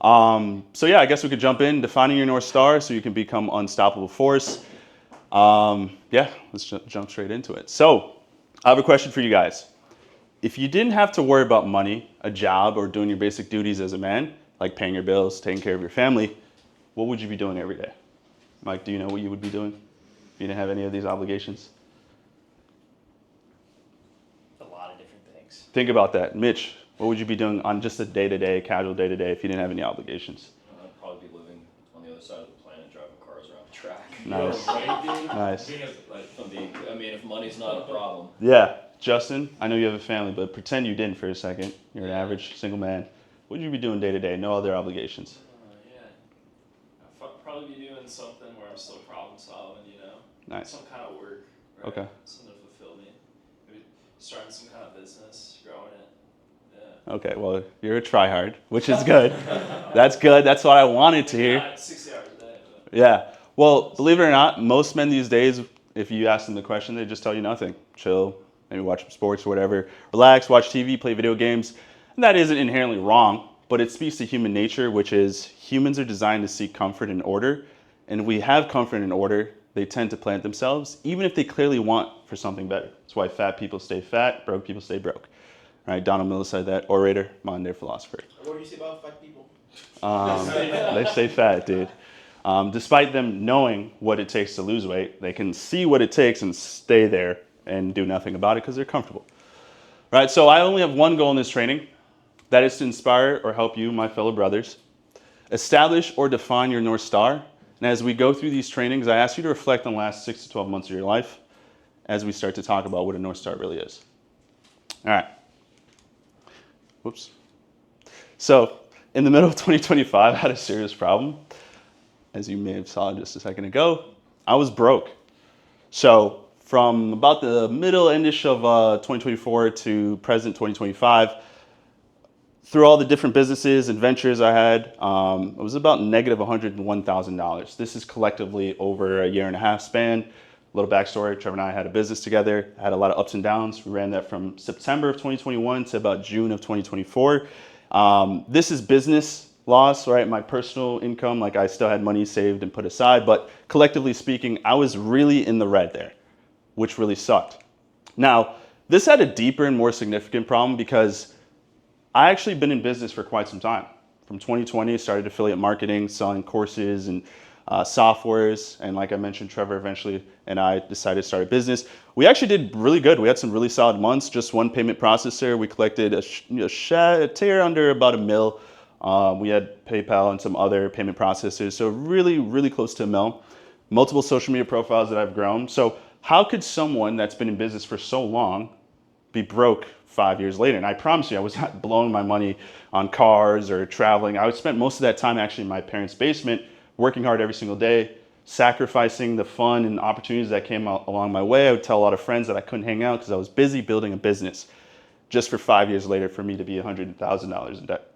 So yeah, I guess we could jump in, defining your North Star so you can become unstoppable force. Yeah, let's jump straight into it. So I have a question for you guys. If you didn't have to worry about money, a job, or doing your basic duties as a man, like paying your bills, taking care of your family, what would you be doing every day? Mike, do you know what you would be doing if you didn't have any of these obligations? A lot of different things. Think about that. Mitch, what would you be doing on just a day-to-day, casual day-to-day if you didn't have any obligations? I'd probably be living on the other side of the planet, driving cars around the track. Nice. Right, dude? Nice. I mean, if money's not a problem. Yeah. Justin, I know you have a family, but pretend you didn't for a second. You're an average single man. What would you be doing day-to-day? No other obligations. I'd probably be doing something where I'm still problem solving, Nice. some kind of work, right? Okay. Something to fulfill me. Maybe starting some kind of business, growing it. Yeah. Okay, well, you're a tryhard, which is good. That's good. That's what I wanted to hear. 60 hours a day. But. Yeah. Well, believe it or not, most men these days, if you ask them the question, they just tell you nothing. Chill, maybe watch some sports or whatever. Relax, watch TV, play video games. And that isn't inherently wrong, but it speaks to human nature, which is humans are designed to seek comfort and order. And if we have comfort and order, they tend to plant themselves, even if they clearly want for something better. That's why fat people stay fat, broke people stay broke. Right? Donald Miller said that, orator, modern day philosopher. What do you say about fat people? They stay fat, dude. Despite them knowing what it takes to lose weight, they can see what it takes and stay there and do nothing about it because they're comfortable. Right? So I only have one goal in this training. That is to inspire or help you, my fellow brothers, establish or define your North Star. And as we go through these trainings, I ask you to reflect on the last 6 to 12 months of your life as we start to talk about what a North Star really is. All right. Whoops. So in the middle of 2025, I had a serious problem. As you may have saw just a second ago, I was broke. So from about the middle endish of 2024 to present 2025, through all the different businesses and ventures I had, it was about negative $101,000. This is collectively over a year and a half span. A little backstory, Trevor and I had a business together, had a lot of ups and downs. We ran that from September of 2021 to about June of 2024. This is business loss, right? My personal income, like I still had money saved and put aside, but collectively speaking, I was really in the red there, which really sucked. Now, this had a deeper and more significant problem because I actually been in business for quite some time. From 2020, started affiliate marketing, selling courses and softwares. And like I mentioned, Trevor eventually and I decided to start a business. We actually did really good. We had some really solid months, just one payment processor. We collected a tier under about $1 million. We had PayPal and some other payment processors. So really, really close to $1 million. Multiple social media profiles that I've grown. So how could someone that's been in business for so long be broke 5 years later? And I promise you, I was not blowing my money on cars or traveling. I would spend most of that time actually in my parents' basement, working hard every single day, sacrificing the fun and opportunities that came along my way. I would tell a lot of friends that I couldn't hang out because I was busy building a business, just for 5 years later for me to be $100,000 in debt.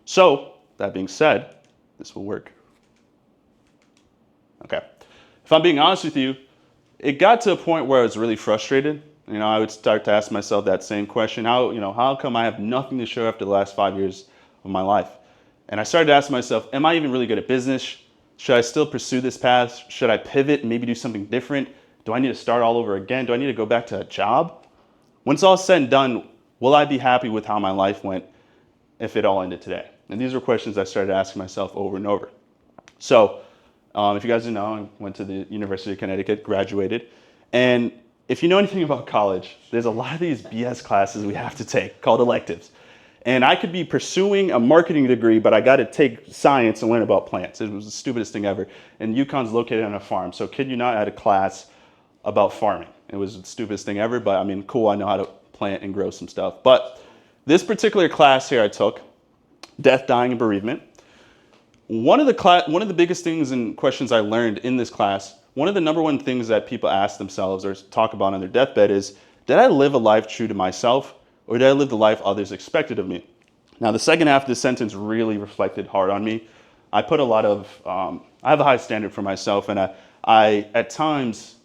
So that being said, this will work. Okay. If I'm being honest with you, it got to a point where I was really frustrated. I would start to ask myself that same question. How come I have nothing to show after the last 5 years of my life? And I started to ask myself, am I even really good at business? Should I still pursue this path? Should I pivot and maybe do something different? Do I need to start all over again? Do I need to go back to a job? When it's all said and done, will I be happy with how my life went if it all ended today? And these were questions I started asking myself over and over. So if you guys didn't know, I went to the University of Connecticut, graduated. And if you know anything about college, there's a lot of these BS classes we have to take called electives. And I could be pursuing a marketing degree, but I got to take science and learn about plants. It was the stupidest thing ever. And UConn's located on a farm. So kid you not, I had a class about farming. It was the stupidest thing ever, but I mean, cool, I know how to plant and grow some stuff. But this particular class here I took, death, dying, and bereavement. One of the biggest things and questions I learned in this class, one of the number one things that people ask themselves or talk about on their deathbed is, did I live a life true to myself, or did I live the life others expected of me? Now, the second half of this sentence really reflected hard on me. I put a lot of, I have a high standard for myself, and I at times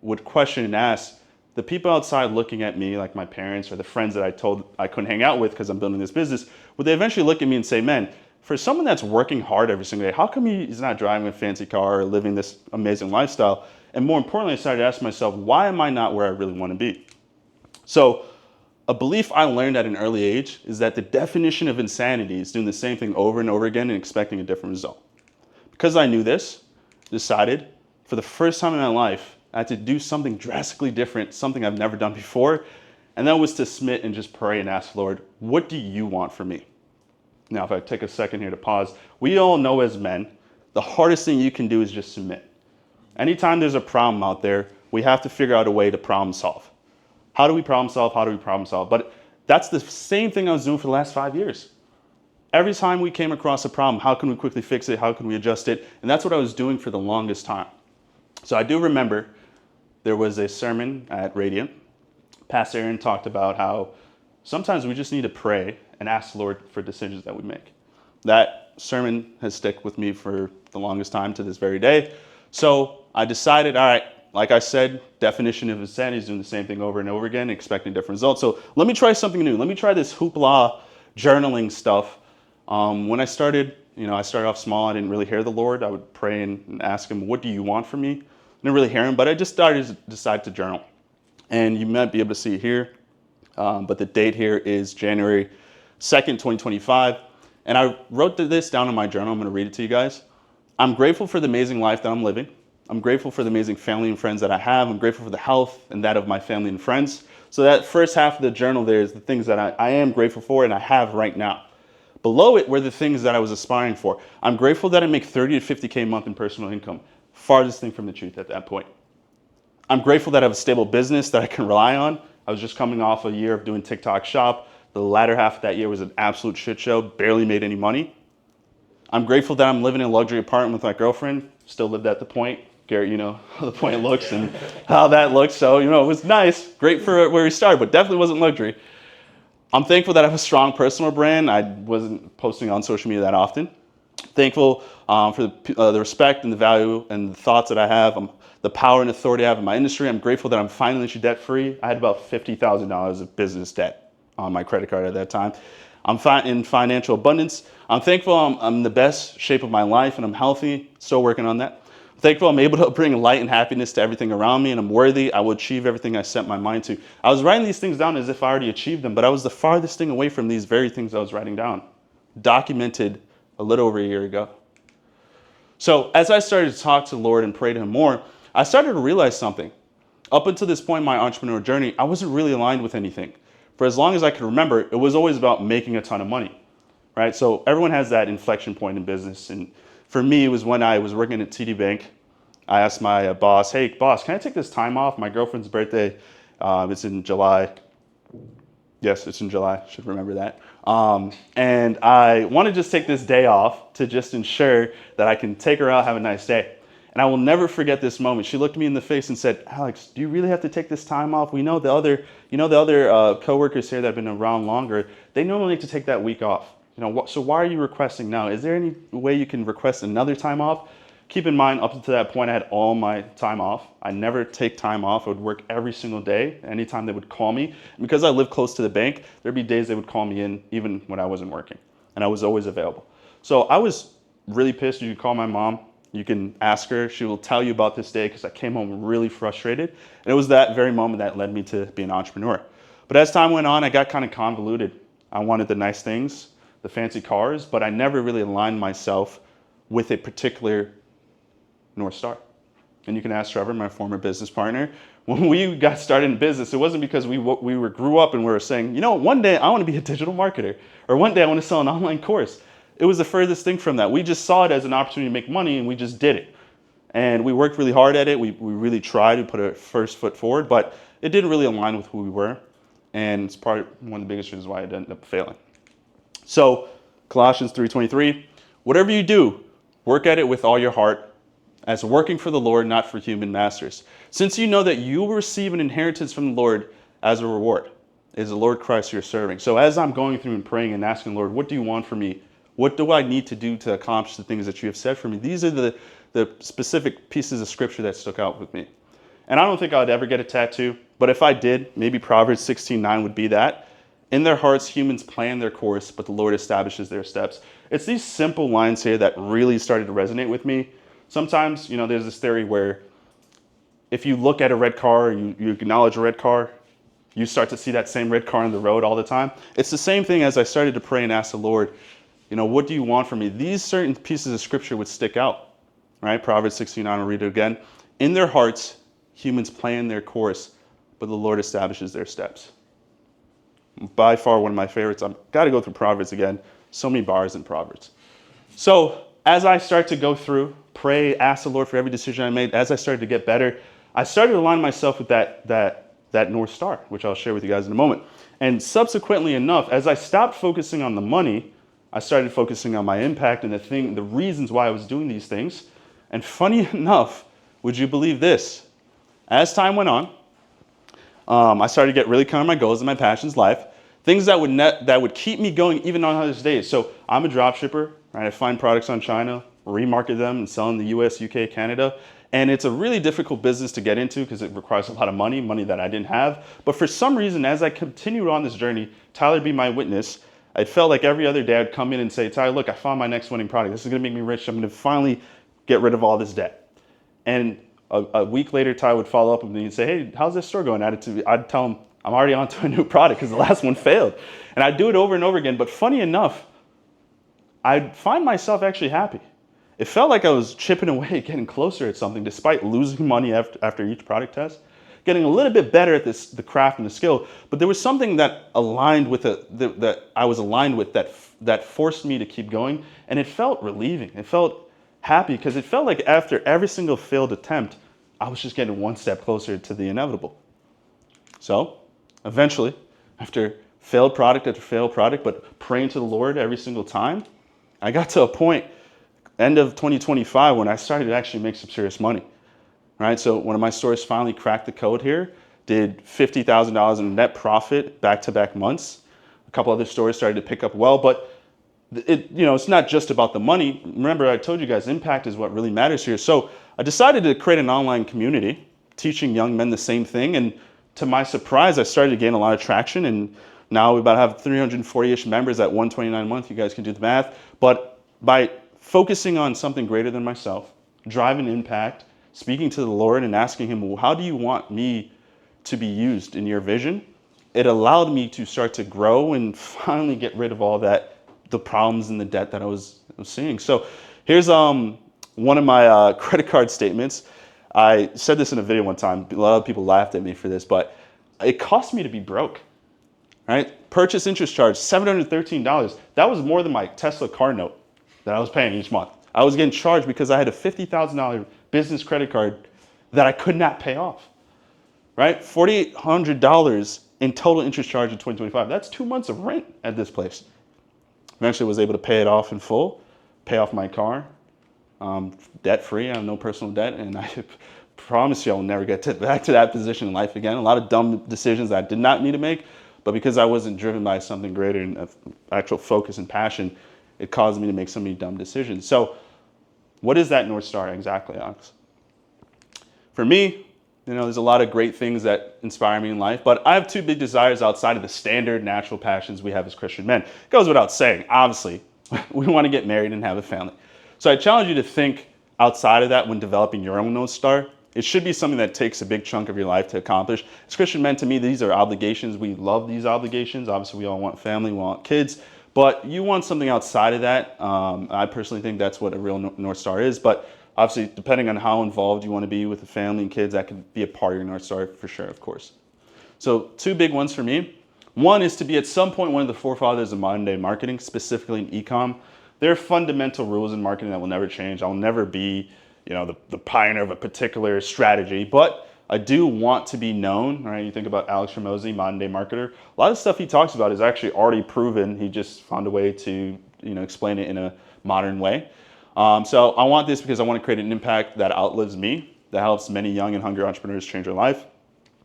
would question and ask the people outside looking at me, like my parents or the friends that I told I couldn't hang out with because I'm building this business, would they eventually look at me and say, man, for someone that's working hard every single day, how come he's not driving a fancy car or living this amazing lifestyle? And more importantly, I started to ask myself, why am I not where I really want to be? So a belief I learned at an early age is that the definition of insanity is doing the same thing over and over again and expecting a different result. Because I knew this, decided for the first time in my life, I had to do something drastically different, something I've never done before. And that was to submit and just pray and ask, Lord, what do you want from me? Now, if I take a second here to pause, we all know as men, the hardest thing you can do is just submit. Anytime there's a problem out there, we have to figure out a way to problem solve. How do we problem solve? How do we problem solve? But that's the same thing I was doing for the last 5 years. Every time we came across a problem, how can we quickly fix it? How can we adjust it? And that's what I was doing for the longest time. So I do remember there was a sermon at Radiant. Pastor Aaron talked about how sometimes we just need to pray and ask the Lord for decisions that we make. That sermon has stuck with me for the longest time to this very day. So I decided, all right, like I said, definition of insanity is doing the same thing over and over again, expecting different results. So let me try something new. Let me try this hoopla journaling stuff. When I started off small. I didn't really hear the Lord. I would pray and ask him, what do you want from me? I didn't really hear him, but I just decided to journal. And you might be able to see it here, but the date here is January 2nd, 2025. And I wrote this down in my journal. I'm going to read it to you guys. I'm grateful for the amazing life that I'm living. I'm grateful for the amazing family and friends that I have. I'm grateful for the health and that of my family and friends. So that first half of the journal there is the things that I am grateful for and I have right now. Below it were the things that I was aspiring for. I'm grateful that I make 30 to 50K a month in personal income. Farthest thing from the truth at that point. I'm grateful that I have a stable business that I can rely on. I was just coming off a year of doing TikTok Shop. The latter half of that year was an absolute shit show. Barely made any money. I'm grateful that I'm living in a luxury apartment with my girlfriend. Still lived at the Point. Garrett, you know how the Point looks and how that looks. So, it was nice. Great for where we started, but definitely wasn't luxury. I'm thankful that I have a strong personal brand. I wasn't posting on social media that often. Thankful for the respect and the value and the thoughts that I have, the power and authority I have in my industry. I'm grateful that I'm financially debt-free. I had about $50,000 of business debt on my credit card at that time. I'm in financial abundance. I'm thankful I'm in the best shape of my life and I'm healthy, still working on that. I'm thankful I'm able to bring light and happiness to everything around me and I'm worthy. I will achieve everything I set my mind to. I was writing these things down as if I already achieved them, but I was the farthest thing away from these very things I was writing down. Documented a little over a year ago. So as I started to talk to the Lord and pray to him more, I started to realize something. Up until this point in my entrepreneurial journey, I wasn't really aligned with anything. For as long as I could remember, it was always about making a ton of money, right? So everyone has that inflection point in business. And for me, it was when I was working at TD Bank. I asked my boss, hey, boss, can I take this time off? My girlfriend's birthday, it's in July. Yes, it's in July. Should remember that. And I want to just take this day off to just ensure that I can take her out, have a nice day. And I will never forget this moment. She looked me in the face and said, Alex, do you really have to take this time off? We know the other coworkers here that have been around longer, they normally need to take that week off. So why are you requesting now? Is there any way you can request another time off? Keep in mind, up to that point, I had all my time off. I never take time off. I would work every single day, anytime they would call me. And because I live close to the bank, there'd be days they would call me in, even when I wasn't working. And I was always available. So I was really pissed. You can call my mom. You can ask her. She will tell you about this day because I came home really frustrated. And it was that very moment that led me to be an entrepreneur. But as time went on, I got kind of convoluted. I wanted the nice things, the fancy cars, but I never really aligned myself with a particular North Star. And you can ask Trevor, my former business partner, when we got started in business, it wasn't because we grew up and we were saying, one day I want to be a digital marketer, or one day I want to sell an online course. It was the furthest thing from that. We just saw it as an opportunity to make money and we just did it. And we worked really hard at it. We really tried to put our first foot forward, but it didn't really align with who we were. And it's one of the biggest reasons why it ended up failing. So Colossians 3:23, whatever you do, work at it with all your heart, as working for the Lord, not for human masters. Since you know that you will receive an inheritance from the Lord as a reward. It is the Lord Christ you're serving. So as I'm going through and praying and asking the Lord, what do you want from me? What do I need to do to accomplish the things that you have said for me? These are the specific pieces of scripture that stuck out with me. And I don't think I would ever get a tattoo, but if I did, maybe Proverbs 16:9 would be that. In their hearts, humans plan their course, but the Lord establishes their steps. It's these simple lines here that really started to resonate with me. Sometimes, there's this theory where if you look at a red car, you acknowledge a red car, you start to see that same red car on the road all the time. It's the same thing as I started to pray and ask the Lord, what do you want from me? These certain pieces of scripture would stick out, right? Proverbs 16:9, I'll read it again. In their hearts, humans plan their course, but the Lord establishes their steps. By far one of my favorites. I've got to go through Proverbs again. So many bars in Proverbs. So as I start to go through, pray, ask the Lord for every decision I made, as I started to get better, I started to align myself with that North Star, which I'll share with you guys in a moment. And subsequently enough, as I stopped focusing on the money, I started focusing on my impact and the reasons why I was doing these things. And funny enough, would you believe this? As time went on, I started to get really clear on my goals and my passions, life, things that would keep me going even on other days. So I'm a drop shipper, right? I find products on China, remarket them, and sell in the US, UK, Canada. And it's a really difficult business to get into because it requires a lot of money that I didn't have. But for some reason, as I continued on this journey, Tyler be my witness, I felt like every other day I'd come in and say, Tyler, look, I found my next winning product. This is going to make me rich. I'm going to finally get rid of all this debt. And a week later, Ty would follow up with me and say, hey, how's this store going? I'd tell him, I'm already on to a new product because the last one failed. And I'd do it over and over again. But funny enough, I'd find myself actually happy. It felt like I was chipping away, getting closer at something, despite losing money after each product test, getting a little bit better at the craft and the skill. But there was something that aligned with that I was aligned with that forced me to keep going. And it felt relieving. It felt happy because it felt like after every single failed attempt, I was just getting one step closer to the inevitable. So eventually, after failed product after failed product, but praying to the Lord every single time, I got to a point, end of 2025, when I started to actually make some serious money. Right? So one of my stores finally cracked the code here, did $50,000 in net profit back-to-back months. A couple other stores started to pick up well, but it's not just about the money. Remember, I told you guys, impact is what really matters here. So I decided to create an online community, teaching young men the same thing. And to my surprise, I started to gain a lot of traction. And now we about have 340-ish members at 129 a month. You guys can do the math. But by focusing on something greater than myself, driving impact, speaking to the Lord and asking him, well, how do you want me to be used in your vision? It allowed me to start to grow and finally get rid of all the problems and the debt that I was seeing. So here's one of my credit card statements. I said this in a video one time. A lot of people laughed at me for this, but it cost me to be broke. Right? Purchase interest charge, $713. That was more than my Tesla car note that I was paying each month. I was getting charged because I had a $50,000 business credit card that I could not pay off. Right? $4,800 in total interest charge in 2025. That's 2 months of rent at this place. Eventually was able to pay it off in full, pay off my car, debt-free. I have no personal debt, and I promise you I will never get back to that position in life again. A lot of dumb decisions that I did not need to make, but because I wasn't driven by something greater and actual focus and passion, it caused me to make so many dumb decisions. So what is that North Star exactly, Alex? For me, there's a lot of great things that inspire me in life, but I have two big desires outside of the standard natural passions we have as Christian men. It goes without saying, obviously, we want to get married and have a family. So I challenge you to think outside of that when developing your own North Star. It should be something that takes a big chunk of your life to accomplish. As Christian men, to me, these are obligations. We love these obligations. Obviously, we all want family, we want kids, but you want something outside of that. I personally think that's what a real North Star is, but obviously, depending on how involved you want to be with the family and kids, that could be a part of your North Star for sure, of course. So two big ones for me. One is to be at some point one of the forefathers of modern day marketing, specifically in e-com. There are fundamental rules in marketing that will never change. I'll never be, the pioneer of a particular strategy, but I do want to be known, right? You think about Alex Ramosi, modern day marketer. A lot of stuff he talks about is actually already proven. He just found a way to, explain it in a modern way. So I want this because I want to create an impact that outlives me, that helps many young and hungry entrepreneurs change their life.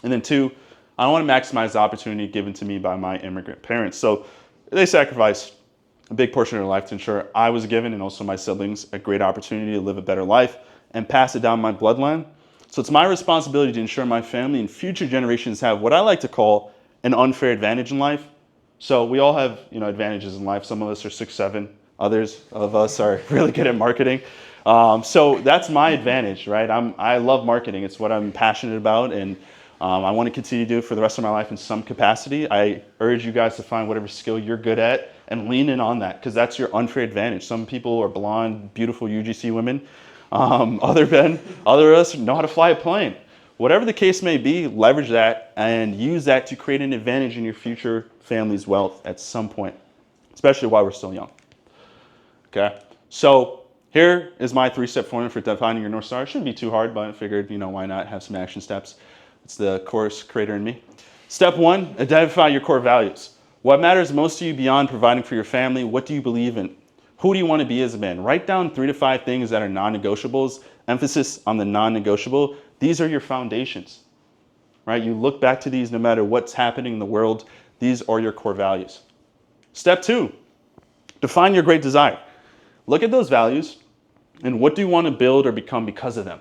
And then two, I want to maximize the opportunity given to me by my immigrant parents. So they sacrificed a big portion of their life to ensure I was given, and also my siblings, a great opportunity to live a better life and pass it down my bloodline. So it's my responsibility to ensure my family and future generations have what I like to call an unfair advantage in life, So we all have, advantages in life. Some of us are 6'7", others of us are really good at marketing. So that's my advantage, right? I love marketing. It's what I'm passionate about, and I want to continue to do it for the rest of my life in some capacity. I urge you guys to find whatever skill you're good at and lean in on that, because that's your unfair advantage. Some people are blonde, beautiful UGC women. Other of us know how to fly a plane. Whatever the case may be, leverage that and use that to create an advantage in your future family's wealth at some point, especially while we're still young. Okay, so here is my 3-step formula for defining your North Star. It shouldn't be too hard, but I figured, why not have some action steps? It's the course creator in me. Step 1, identify your core values. What matters most to you beyond providing for your family? What do you believe in? Who do you want to be as a man? Write down 3 to 5 things that are non-negotiables. Emphasis on the non-negotiable. These are your foundations, right? You look back to these no matter what's happening in the world. These are your core values. Step 2, define your great desire. Look at those values and what do you want to build or become because of them?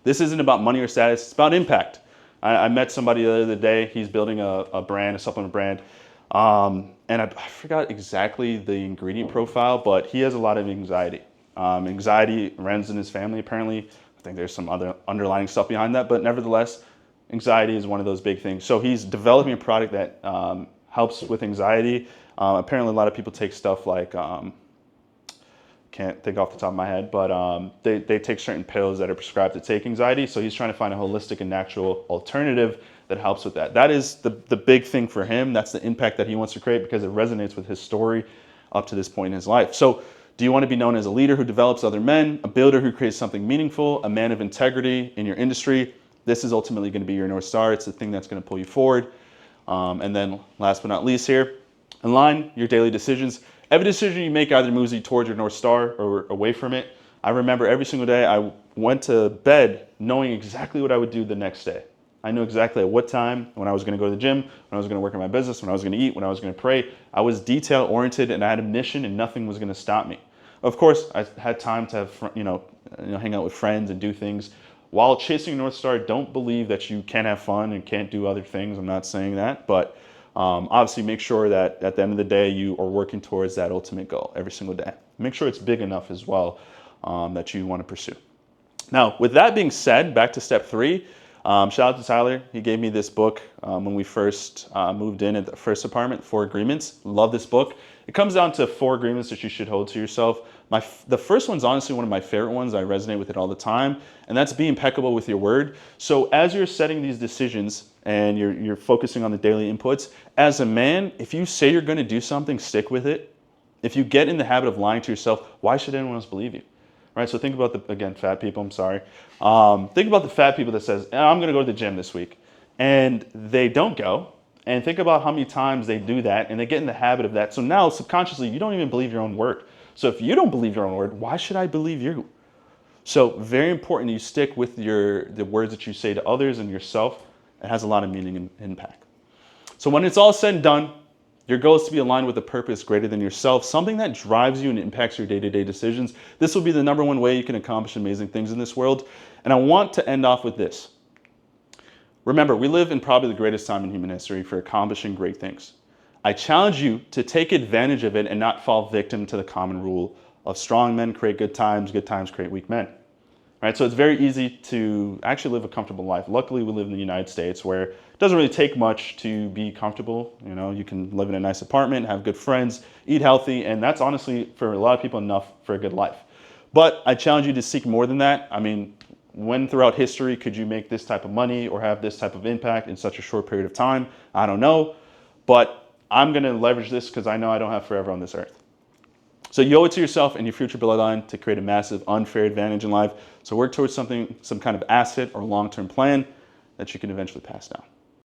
This isn't about money or status. It's about impact. I met somebody the other day. He's building a brand, a supplement brand. And I forgot exactly the ingredient profile, but he has a lot of anxiety. Anxiety runs in his family, apparently. I think there's some other underlying stuff behind that, but nevertheless, anxiety is one of those big things. So he's developing a product that helps with anxiety. Apparently, a lot of people take stuff like, can't think off the top of my head, but they take certain pills that are prescribed to take anxiety. So he's trying to find a holistic and natural alternative that helps with that. That is the big thing for him. That's the impact that he wants to create because it resonates with his story up to this point in his life. So do you want to be known as a leader who develops other men, a builder who creates something meaningful, a man of integrity in your industry? This is ultimately going to be your North Star. It's the thing that's going to pull you forward. And then last but not least here, align your daily decisions. Every decision you make either moves you towards your North Star or away from it. I remember every single day I went to bed knowing exactly what I would do the next day. I knew exactly at what time, when I was going to go to the gym, when I was going to work on my business, when I was going to eat, when I was going to pray. I was detail oriented and I had a mission and nothing was going to stop me. Of course, I had time to have, hang out with friends and do things. While chasing North Star, don't believe that you can't have fun and can't do other things. I'm not saying that, but obviously make sure that at the end of the day, you are working towards that ultimate goal every single day. Make sure it's big enough as well that you want to pursue. Now, with that being said, back to step 3. Shout out to Tyler. He gave me this book when we first moved in at the first apartment, 4 Agreements. Love this book. It comes down to 4 agreements that you should hold to yourself. The first one's honestly one of my favorite ones. I resonate with it all the time, and that's be impeccable with your word. So as you're setting these decisions and you're focusing on the daily inputs, as a man, if you say you're going to do something, stick with it. If you get in the habit of lying to yourself, why should anyone else believe you? Right, so think about again, fat people, I'm sorry. Think about the fat people that says, I'm going to go to the gym this week. And they don't go. And think about how many times they do that and they get in the habit of that. So now subconsciously, you don't even believe your own word. So if you don't believe your own word, why should I believe you? So very important that you stick with the words that you say to others and yourself. It has a lot of meaning and impact. So when it's all said and done, your goal is to be aligned with a purpose greater than yourself, something that drives you and impacts your day-to-day decisions. This will be the #1 way you can accomplish amazing things in this world. And I want to end off with this. Remember, we live in probably the greatest time in human history for accomplishing great things. I challenge you to take advantage of it and not fall victim to the common rule of strong men create good times create weak men. Right? So it's very easy to actually live a comfortable life. Luckily, we live in the United States where it doesn't really take much to be comfortable. You can live in a nice apartment, have good friends, eat healthy, and that's honestly, for a lot of people, enough for a good life. But I challenge you to seek more than that. I mean, when throughout history could you make this type of money or have this type of impact in such a short period of time? I don't know, but I'm going to leverage this because I know I don't have forever on this earth. So you owe it to yourself and your future bloodline to create a massive unfair advantage in life. So work towards some kind of asset or long-term plan that you can eventually pass down.